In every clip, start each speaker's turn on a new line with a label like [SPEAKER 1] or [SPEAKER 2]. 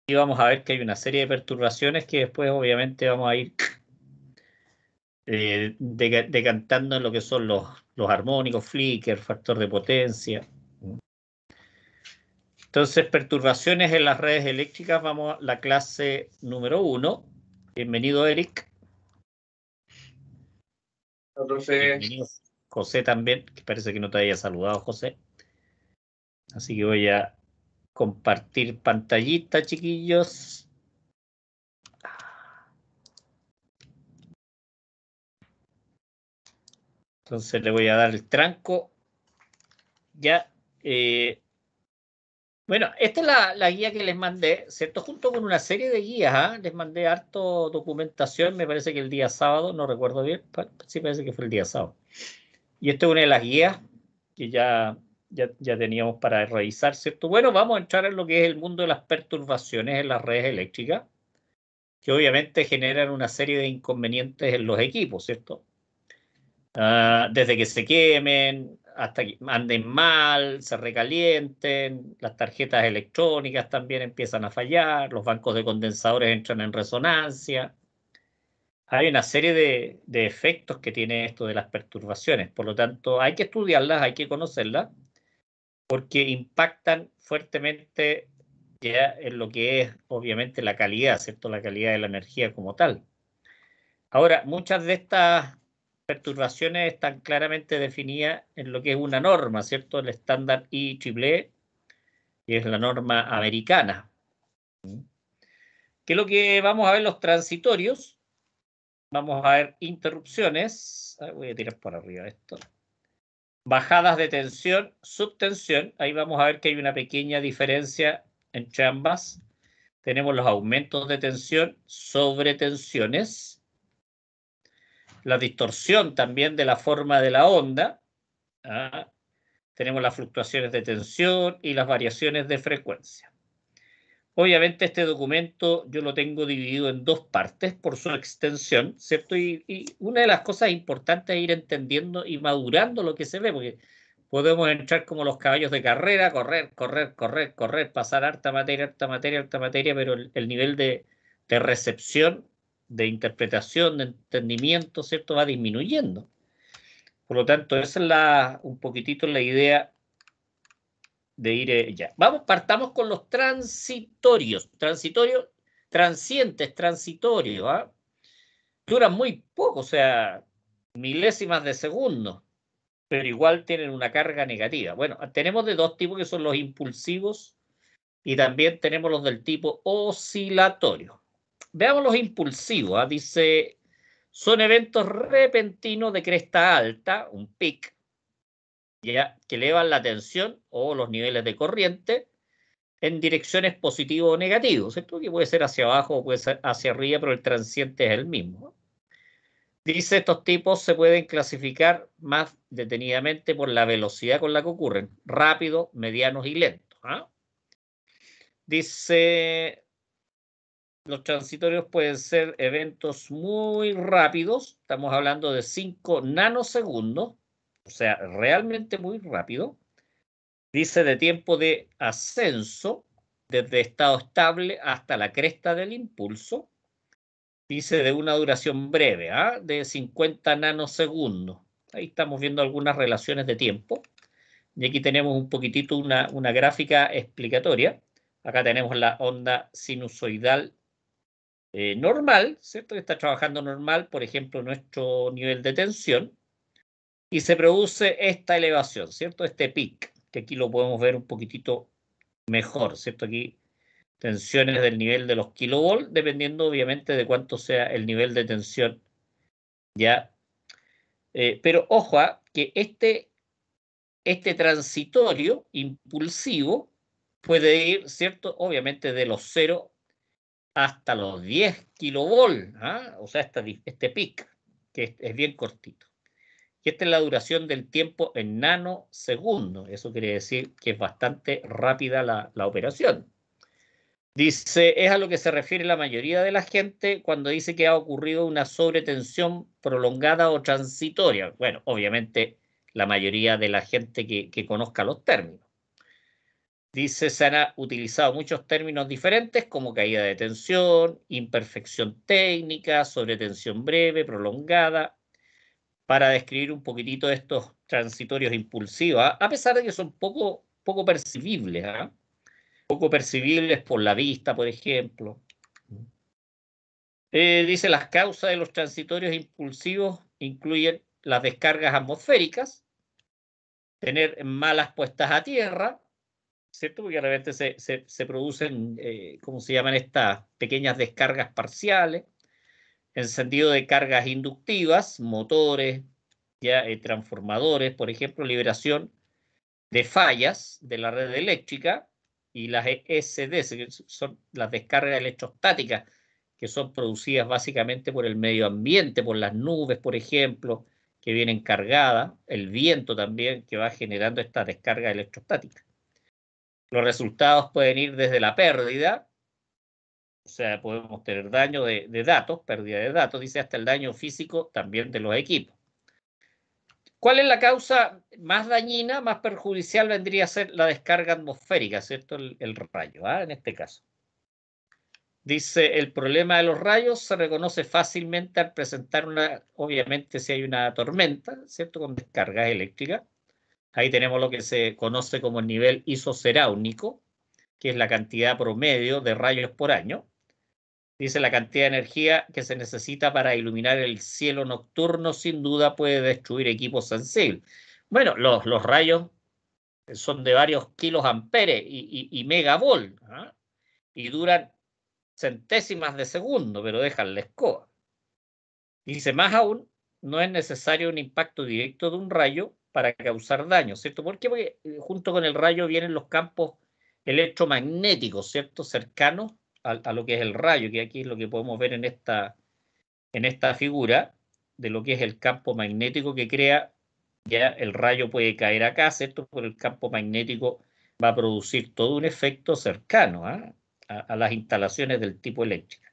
[SPEAKER 1] Y vamos a ver que hay una serie de perturbaciones que después obviamente vamos a ir decantando en lo que son los armónicos, flicker, factor de potencia. Entonces, perturbaciones en las redes eléctricas, vamos a la clase número 1. Bienvenido, Eric. Bienvenido, José también, que parece que no te había saludado, José. Así que voy a compartir pantallita, chiquillos. Entonces le voy a dar el tranco. Ya. Bueno, esta es la guía que les mandé, ¿cierto? Junto con una serie de guías, ¿ah? Les mandé harto documentación, me parece que el día sábado, no recuerdo bien, sí parece que fue el día sábado. Y esta es una de las guías que ya teníamos para revisar, ¿cierto? Bueno, vamos a entrar en lo que es el mundo de las perturbaciones en las redes eléctricas, que obviamente generan una serie de inconvenientes en los equipos, ¿cierto? Desde que se quemen, hasta que anden mal, se recalienten, las tarjetas electrónicas también empiezan a fallar, los bancos de condensadores entran en resonancia. Hay una serie de efectos que tiene esto de las perturbaciones, por lo tanto hay que estudiarlas, hay que conocerlas, porque impactan fuertemente ya en lo que es obviamente la calidad, ¿cierto? La calidad de la energía como tal. Ahora, muchas de estas perturbaciones están claramente definidas en lo que es una norma, ¿cierto? El estándar IEEE, que es la norma americana. ¿Qué es lo que vamos a ver? Los transitorios. Vamos a ver interrupciones. Voy a tirar por arriba esto. Bajadas de tensión, subtensión. Ahí vamos a ver que hay una pequeña diferencia entre ambas. Tenemos los aumentos de tensión, sobretensiones. La distorsión también de la forma de la onda. Tenemos las fluctuaciones de tensión y las variaciones de frecuencia. Obviamente este documento yo lo tengo dividido en dos partes por su extensión, ¿cierto? Y una de las cosas importantes es ir entendiendo y madurando lo que se ve, porque podemos entrar como los caballos de carrera, correr, correr, correr, correr, pasar harta materia, harta materia, harta materia, pero el nivel de recepción, de interpretación, de entendimiento, ¿cierto? Va disminuyendo. Por lo tanto, esa es un poquitito la idea de ir ya. Vamos, partamos con los transitorios. Transientes, transitorios. ¿Ah? Duran muy poco, o sea, milésimas de segundo, pero igual tienen una carga negativa. Bueno, tenemos de dos tipos que son los impulsivos y también tenemos los del tipo oscilatorio. Veamos los impulsivos. ¿Ah? Dice, son eventos repentinos de cresta alta, un pic, ¿ya? Que elevan la tensión o los niveles de corriente en direcciones positivo o negativo, ¿cierto? Que puede ser hacia abajo o puede ser hacia arriba, pero el transiente es el mismo. Dice, estos tipos se pueden clasificar más detenidamente por la velocidad con la que ocurren, rápidos, medianos y lentos. ¿Ah? Dice, los transitorios pueden ser eventos muy rápidos, estamos hablando de 5 nanosegundos, o sea, realmente muy rápido. Dice de tiempo de ascenso, desde estado estable hasta la cresta del impulso. Dice de una duración breve, de 50 nanosegundos. Ahí estamos viendo algunas relaciones de tiempo. Y aquí tenemos un poquitito una gráfica explicatoria. Acá tenemos la onda sinusoidal normal, ¿cierto? Que está trabajando normal, por ejemplo, nuestro nivel de tensión. Y se produce esta elevación, ¿cierto? Este pic, que aquí lo podemos ver un poquitito mejor, ¿cierto? Aquí tensiones del nivel de los kilovolts, dependiendo obviamente de cuánto sea el nivel de tensión, ¿ya? Pero ojo, que este transitorio impulsivo puede ir, ¿cierto? Obviamente de los 0 hasta los 10 kilovolts, o sea, este pic, que es bien cortito. Y esta es la duración del tiempo en nanosegundos. Eso quiere decir que es bastante rápida la operación. Dice, es a lo que se refiere la mayoría de la gente cuando dice que ha ocurrido una sobretensión prolongada o transitoria. Bueno, obviamente la mayoría de la gente que conozca los términos. Dice, se han utilizado muchos términos diferentes como caída de tensión, imperfección técnica, sobretensión breve, prolongada, para describir un poquitito estos transitorios impulsivos, a pesar de que son poco percibibles, poco percibibles por la vista, por ejemplo. Dice, las causas de los transitorios impulsivos incluyen las descargas atmosféricas, tener malas puestas a tierra, ¿cierto? Porque de repente se producen, ¿cómo se llaman estas pequeñas descargas parciales? Encendido de cargas inductivas, motores, ya, transformadores, por ejemplo, liberación de fallas de la red eléctrica y las ESD, que son las descargas electrostáticas, que son producidas básicamente por el medio ambiente, por las nubes, por ejemplo, que vienen cargadas, el viento también, que va generando esta descarga electrostática. Los resultados pueden ir desde la pérdida, o sea, podemos tener daño de datos, pérdida de datos, dice, hasta el daño físico también de los equipos. ¿Cuál es la causa más dañina, más perjudicial? Vendría a ser la descarga atmosférica, ¿cierto? El rayo, en este caso. Dice, el problema de los rayos se reconoce fácilmente al presentar obviamente si hay una tormenta, ¿cierto? Con descargas eléctricas. Ahí tenemos lo que se conoce como el nivel isoceráunico, que es la cantidad promedio de rayos por año. Dice, la cantidad de energía que se necesita para iluminar el cielo nocturno sin duda puede destruir equipos sensibles. Bueno, los rayos son de varios kilos amperes y megavolt, y duran centésimas de segundo, pero dejan la escoba. Dice, más aún, no es necesario un impacto directo de un rayo para causar daño, ¿cierto? ¿Por qué? Porque junto con el rayo vienen los campos electromagnéticos, ¿cierto? Cercanos a lo que es el rayo, que aquí es lo que podemos ver en esta figura, de lo que es el campo magnético que crea. Ya el rayo puede caer acá, ¿cierto? Pero el campo magnético va a producir todo un efecto cercano a las instalaciones del tipo eléctrico.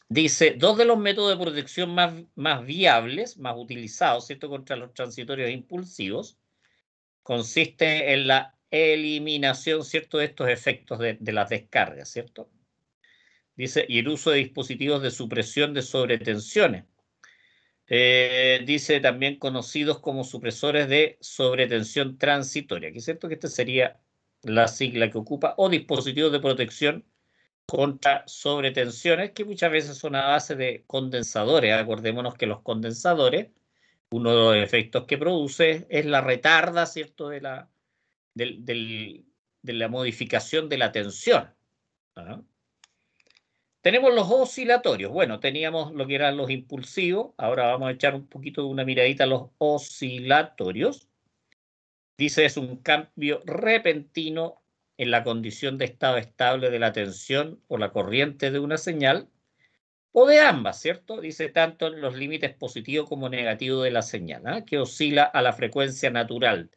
[SPEAKER 1] Dice, dos de los métodos de protección más viables, más utilizados, ¿cierto?, contra los transitorios impulsivos, consiste en la eliminación, ¿cierto?, de estos efectos de las descargas, ¿cierto? Dice, y el uso de dispositivos de supresión de sobretensiones. Dice también conocidos como supresores de sobretensión transitoria, que es cierto que esta sería la sigla que ocupa, o dispositivos de protección contra sobretensiones, que muchas veces son a base de condensadores. Acordémonos que los condensadores, uno de los efectos que produce es la retarda, ¿cierto?, de la modificación de la tensión. Tenemos los oscilatorios. Bueno, teníamos lo que eran los impulsivos. Ahora vamos a echar un poquito de una miradita a los oscilatorios. Dice, es un cambio repentino en la condición de estado estable de la tensión o la corriente de una señal, o de ambas, ¿cierto? Dice, tanto en los límites positivos como negativos de la señal, que oscila a la frecuencia natural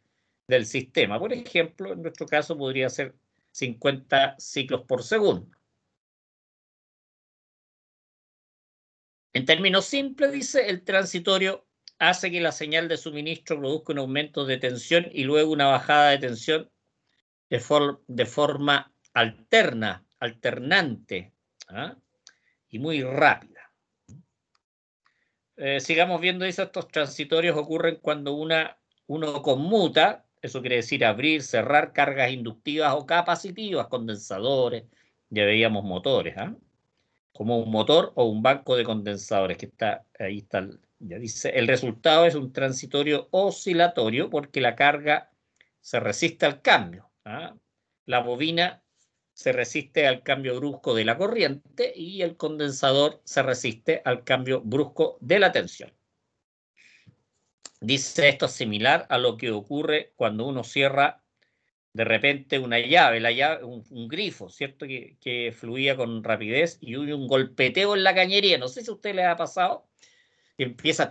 [SPEAKER 1] del sistema. Por ejemplo, en nuestro caso podría ser 50 ciclos por segundo. En términos simples, dice, el transitorio hace que la señal de suministro produzca un aumento de tensión y luego una bajada de tensión de forma alternante, y muy rápida. Sigamos viendo, dice, estos transitorios ocurren cuando uno conmuta, eso quiere decir abrir, cerrar cargas inductivas o capacitivas, condensadores, ya veíamos motores, como un motor o un banco de condensadores, que ahí está, ya dice, el resultado es un transitorio oscilatorio porque la carga se resiste al cambio. La bobina se resiste al cambio brusco de la corriente y el condensador se resiste al cambio brusco de la tensión. Dice, esto es similar a lo que ocurre cuando uno cierra de repente una llave, un grifo, ¿cierto? Que fluía con rapidez y hubo un golpeteo en la cañería. No sé si a usted le ha pasado, que empieza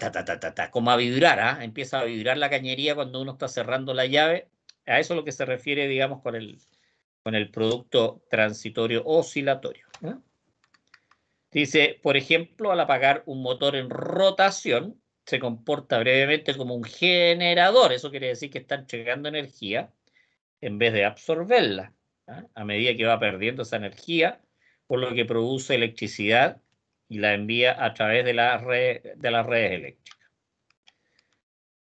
[SPEAKER 1] como a vibrar, empieza a vibrar la cañería cuando uno está cerrando la llave. A eso es lo que se refiere, digamos, con el producto transitorio oscilatorio. Dice, por ejemplo, al apagar un motor en rotación, se comporta brevemente como un generador. Eso quiere decir que está entregando energía. en vez de absorberla, a medida que va perdiendo esa energía, por lo que produce electricidad y la envía a través de las redes eléctricas.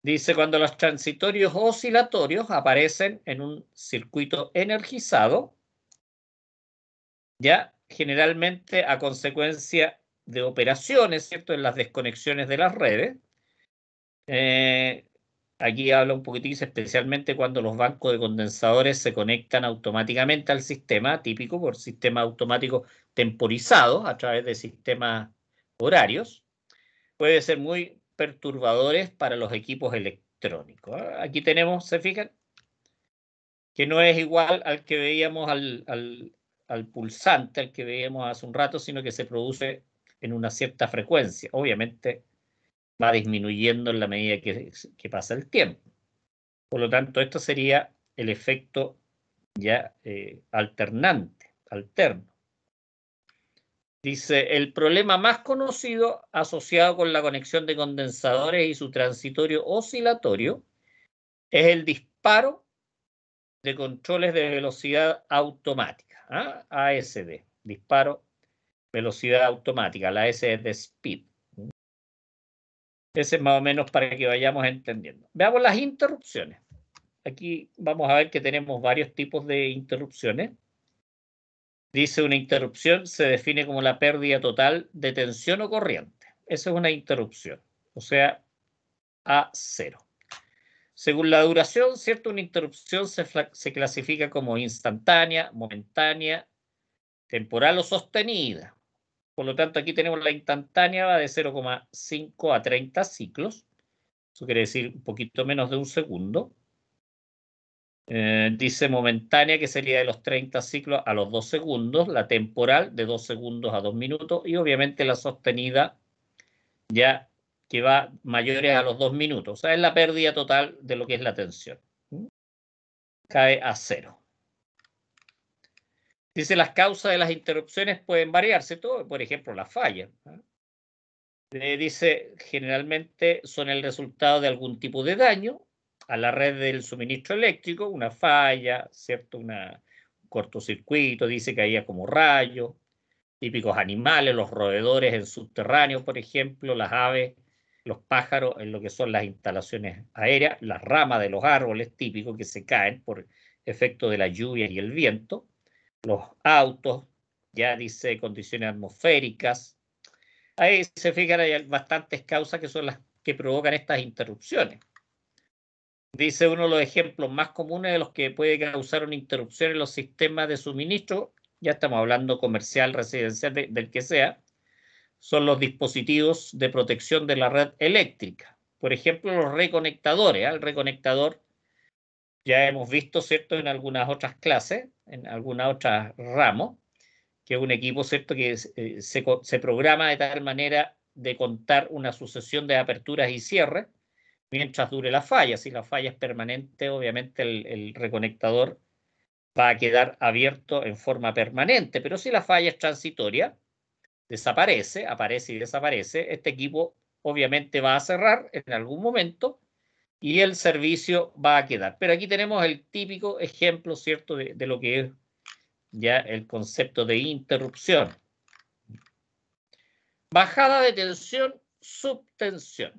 [SPEAKER 1] Dice, cuando los transitorios oscilatorios aparecen en un circuito energizado, ya generalmente a consecuencia de operaciones, ¿cierto?, en las desconexiones de las redes. Aquí habla un poquitín, especialmente cuando los bancos de condensadores se conectan automáticamente al sistema, típico por sistemas automáticos temporizados a través de sistemas horarios. Puede ser muy perturbadores para los equipos electrónicos. Aquí tenemos, ¿se fijan? Que no es igual al que veíamos al pulsante, al que veíamos hace un rato, sino que se produce en una cierta frecuencia. Obviamente va disminuyendo en la medida que pasa el tiempo. Por lo tanto, esto sería el efecto ya alternante, alterno. Dice, el problema más conocido asociado con la conexión de condensadores y su transitorio oscilatorio es el disparo de controles de velocidad automática, ASD, disparo, velocidad automática, la S es de speed. Ese es más o menos para que vayamos entendiendo. Veamos las interrupciones. Aquí vamos a ver que tenemos varios tipos de interrupciones. Dice, una interrupción se define como la pérdida total de tensión o corriente. Esa es una interrupción, o sea, a cero. Según la duración, ¿cierto? Una interrupción se clasifica como instantánea, momentánea, temporal o sostenida. Por lo tanto, aquí tenemos la instantánea, va de 0,5 a 30 ciclos. Eso quiere decir un poquito menos de un segundo. Dice momentánea, que sería de los 30 ciclos a los 2 segundos. La temporal, de 2 segundos a 2 minutos. Y obviamente la sostenida, ya que va mayores a los 2 minutos. O sea, es la pérdida total de lo que es la tensión. Cae a cero. Dice, las causas de las interrupciones pueden variarse, todo, por ejemplo, la falla. Dice, generalmente son el resultado de algún tipo de daño a la red del suministro eléctrico, una falla, ¿cierto? Un cortocircuito, dice que había como rayos, típicos animales, los roedores en subterráneos, por ejemplo, las aves, los pájaros en lo que son las instalaciones aéreas, las ramas de los árboles típicos que se caen por efecto de la lluvia y el viento, los autos, ya dice condiciones atmosféricas. Ahí se fijan, hay bastantes causas que son las que provocan estas interrupciones. Dice, uno de los ejemplos más comunes de los que puede causar una interrupción en los sistemas de suministro, ya estamos hablando comercial, residencial, del que sea, son los dispositivos de protección de la red eléctrica. Por ejemplo, los reconectadores. El reconectador ya hemos visto, ¿cierto?, en algunas otras clases, en algunas otras ramos, que es un equipo, ¿cierto?, que se programa de tal manera de contar una sucesión de aperturas y cierres mientras dure la falla. Si la falla es permanente, obviamente el reconectador va a quedar abierto en forma permanente, pero si la falla es transitoria, desaparece, aparece y desaparece, este equipo obviamente va a cerrar en algún momento y el servicio va a quedar. Pero aquí tenemos el típico ejemplo, ¿cierto?, de lo que es ya el concepto de interrupción. Bajada de tensión, subtensión.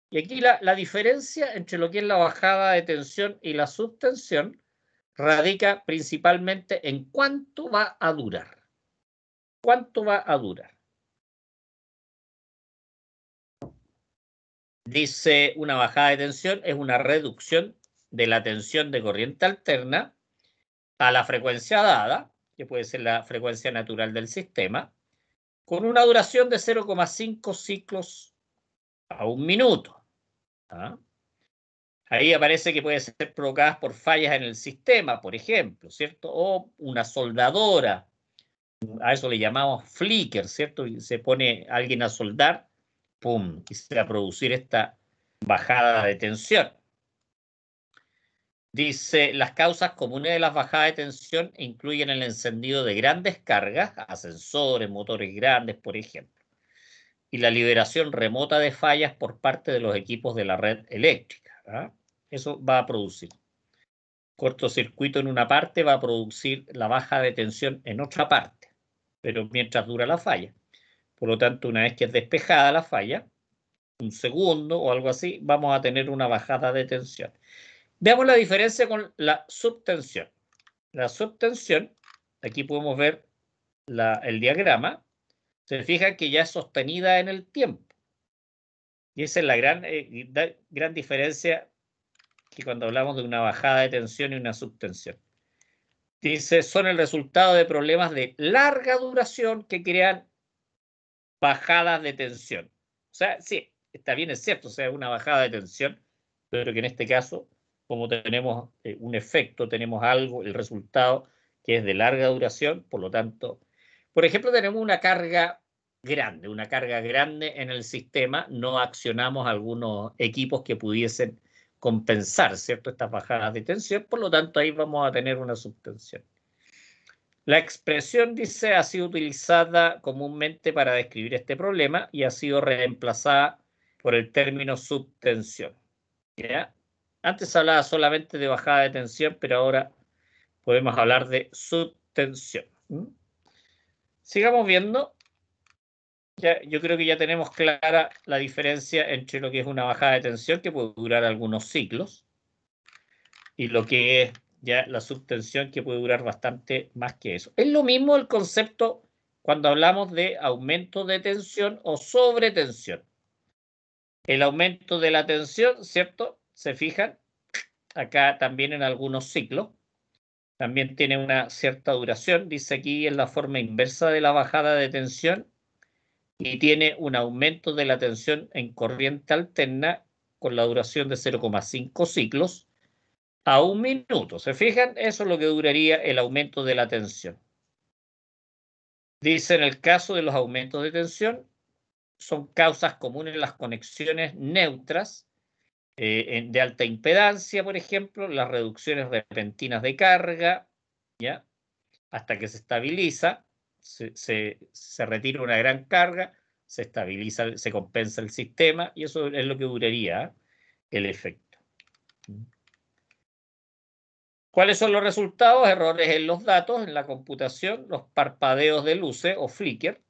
[SPEAKER 1] Y aquí la diferencia entre lo que es la bajada de tensión y la subtensión radica principalmente en cuánto va a durar. ¿Cuánto va a durar? Dice, una bajada de tensión es una reducción de la tensión de corriente alterna a la frecuencia dada, que puede ser la frecuencia natural del sistema, con una duración de 0,5 ciclos a un minuto. Ahí aparece que puede ser provocada por fallas en el sistema, por ejemplo, ¿cierto? O una soldadora, a eso le llamamos flicker, ¿cierto? Y se pone alguien a soldar, ¡pum!, y se va a producir esta bajada de tensión. Dice, las causas comunes de las bajadas de tensión incluyen el encendido de grandes cargas, ascensores, motores grandes, por ejemplo, y la liberación remota de fallas por parte de los equipos de la red eléctrica. Eso va a producir. cortocircuito en una parte va a producir la baja de tensión en otra parte, pero mientras dura la falla. Por lo tanto, una vez que es despejada la falla, un segundo o algo así, vamos a tener una bajada de tensión. Veamos la diferencia con la subtensión. La subtensión, aquí podemos ver el diagrama, se fijan que ya es sostenida en el tiempo. Y esa es la gran diferencia que cuando hablamos de una bajada de tensión y una subtensión. Dice, son el resultado de problemas de larga duración que crean bajadas de tensión. O sea, sí, está bien, es cierto, o sea, una bajada de tensión, pero que en este caso, como tenemos un efecto, tenemos algo, el resultado que es de larga duración, por lo tanto, por ejemplo, tenemos una carga grande en el sistema, no accionamos algunos equipos que pudiesen compensar, ¿cierto?, estas bajadas de tensión, por lo tanto, ahí vamos a tener una subtensión. La expresión, dice, ha sido utilizada comúnmente para describir este problema y ha sido reemplazada por el término subtensión. ¿Ya? Antes hablaba solamente de bajada de tensión, pero ahora podemos hablar de subtensión. Sigamos viendo. Yo creo que ya tenemos clara la diferencia entre lo que es una bajada de tensión, que puede durar algunos ciclos, y lo que es ya la subtensión, que puede durar bastante más que eso. Es lo mismo el concepto cuando hablamos de aumento de tensión o sobretensión. El aumento de la tensión, ¿cierto? Se fijan, acá también en algunos ciclos, también tiene una cierta duración, dice aquí en la forma inversa de la bajada de tensión, y tiene un aumento de la tensión en corriente alterna con la duración de 0,5 ciclos a 1 minuto. ¿Se fijan? Eso es lo que duraría el aumento de la tensión. Dice, en el caso de los aumentos de tensión, son causas comunes las conexiones neutras de alta impedancia, por ejemplo, las reducciones repentinas de carga, ¿ya? Hasta que se estabiliza, se retira una gran carga, se estabiliza, se compensa el sistema, y eso es lo que duraría el efecto. ¿Cuáles son los resultados? Errores en los datos, en la computación, los parpadeos de luces o flicker,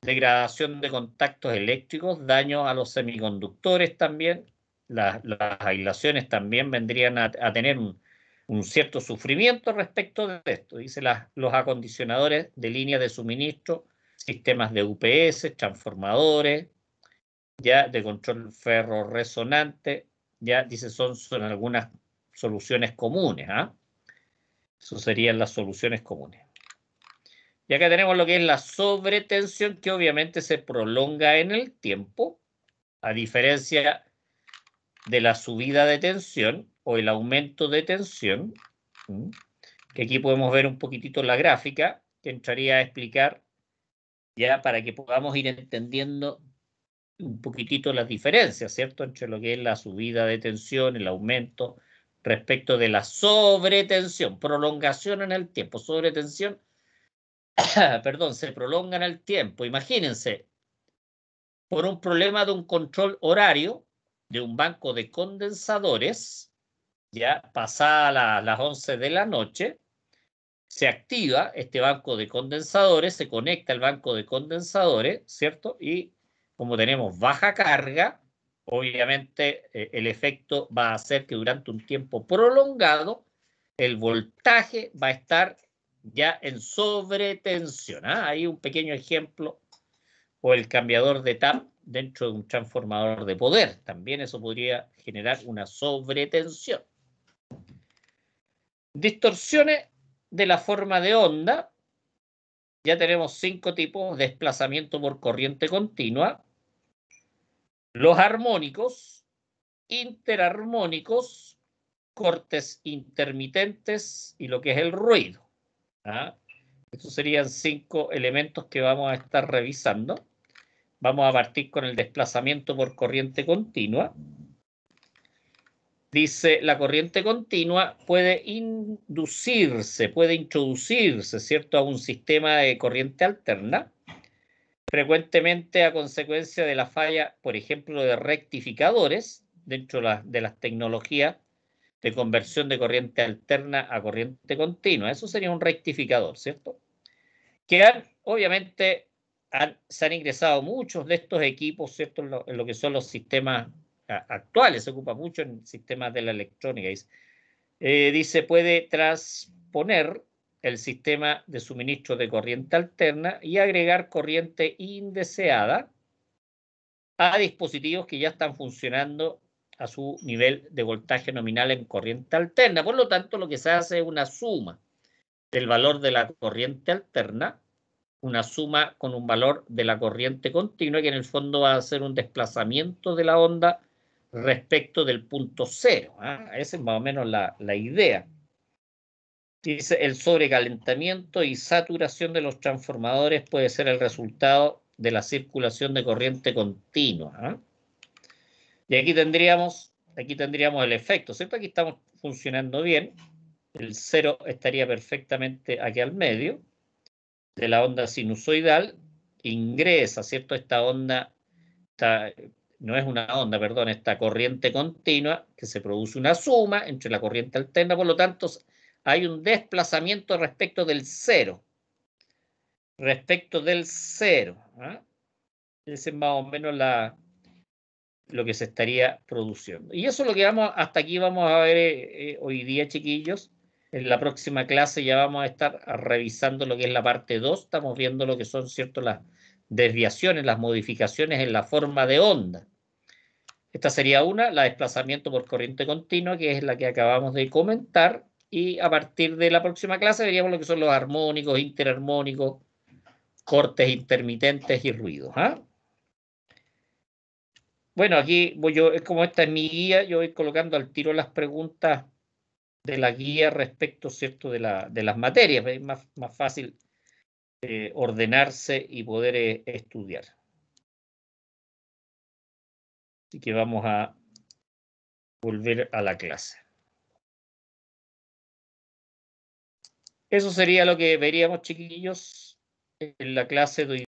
[SPEAKER 1] degradación de contactos eléctricos, daño a los semiconductores también. Las aislaciones también vendrían a tener un cierto sufrimiento respecto de esto. Dice, los acondicionadores de línea de suministro, sistemas de UPS, transformadores, ya de control ferro-resonante, ya dice, son algunas soluciones comunes. Eso serían las soluciones comunes. Y acá tenemos lo que es la sobretensión, que obviamente se prolonga en el tiempo, a diferencia de la subida de tensión o el aumento de tensión, que aquí podemos ver un poquitito la gráfica, que entraría a explicar ya para que podamos ir entendiendo un poquitito las diferencias, ¿cierto?, entre lo que es la subida de tensión, el aumento, respecto de la sobretensión, prolongación en el tiempo. Sobretensión, perdón, se prolonga en el tiempo. Imagínense, por un problema de un control horario de un banco de condensadores, ya pasadas las 11 de la noche, se activa este banco de condensadores, se conecta al banco de condensadores, ¿cierto? Y como tenemos baja carga, obviamente el efecto va a hacer que durante un tiempo prolongado el voltaje va a estar ya en sobretensión. Hay un pequeño ejemplo, o el cambiador de tap dentro de un transformador de poder. También eso podría generar una sobretensión. Distorsiones de la forma de onda. Ya tenemos 5 tipos: desplazamiento por corriente continua, los armónicos, interarmónicos, cortes intermitentes y lo que es el ruido. Estos serían 5 elementos que vamos a estar revisando. Vamos a partir con el desplazamiento por corriente continua. Dice, la corriente continua puede introducirse, ¿cierto?, a un sistema de corriente alterna, frecuentemente a consecuencia de la falla, por ejemplo, de rectificadores dentro de las tecnologías de conversión de corriente alterna a corriente continua. Eso sería un rectificador, ¿cierto? Que obviamente se han ingresado muchos de estos equipos, ¿cierto? En lo que son los sistemas actuales, se ocupa mucho en sistemas de la electrónica. Dice, puede transponer el sistema de suministro de corriente alterna y agregar corriente indeseada a dispositivos que ya están funcionando a su nivel de voltaje nominal en corriente alterna. Por lo tanto, lo que se hace es una suma del valor de la corriente alterna, una suma con un valor de la corriente continua, que en el fondo va a ser un desplazamiento de la onda respecto del punto cero. Esa es más o menos la idea. Dice, el sobrecalentamiento y saturación de los transformadores puede ser el resultado de la circulación de corriente continua. Y aquí tendríamos el efecto, ¿cierto? Aquí estamos funcionando bien. El cero estaría perfectamente aquí al medio de la onda sinusoidal. Ingresa, ¿cierto? Esta onda, no es una onda, perdón, esta corriente continua, que se produce una suma entre la corriente alterna, por lo tanto, hay un desplazamiento respecto del cero. Respecto del cero. Ese es más o menos lo que se estaría produciendo. Y eso es lo que hasta aquí vamos a ver hoy día, chiquillos. En la próxima clase ya vamos a estar revisando lo que es la parte 2. Estamos viendo lo que son, ¿cierto?, las desviaciones, las modificaciones en la forma de onda. Esta sería una, la desplazamiento por corriente continua, que es la que acabamos de comentar. Y a partir de la próxima clase veríamos lo que son los armónicos, interarmónicos, cortes intermitentes y ruidos. Bueno, aquí voy yo, es como esta es mi guía, yo voy colocando al tiro las preguntas de la guía respecto, ¿cierto?, de las materias. Es más fácil ordenarse y poder estudiar. Así que vamos a volver a la clase. Eso sería lo que veríamos, chiquillos, en la clase de hoy.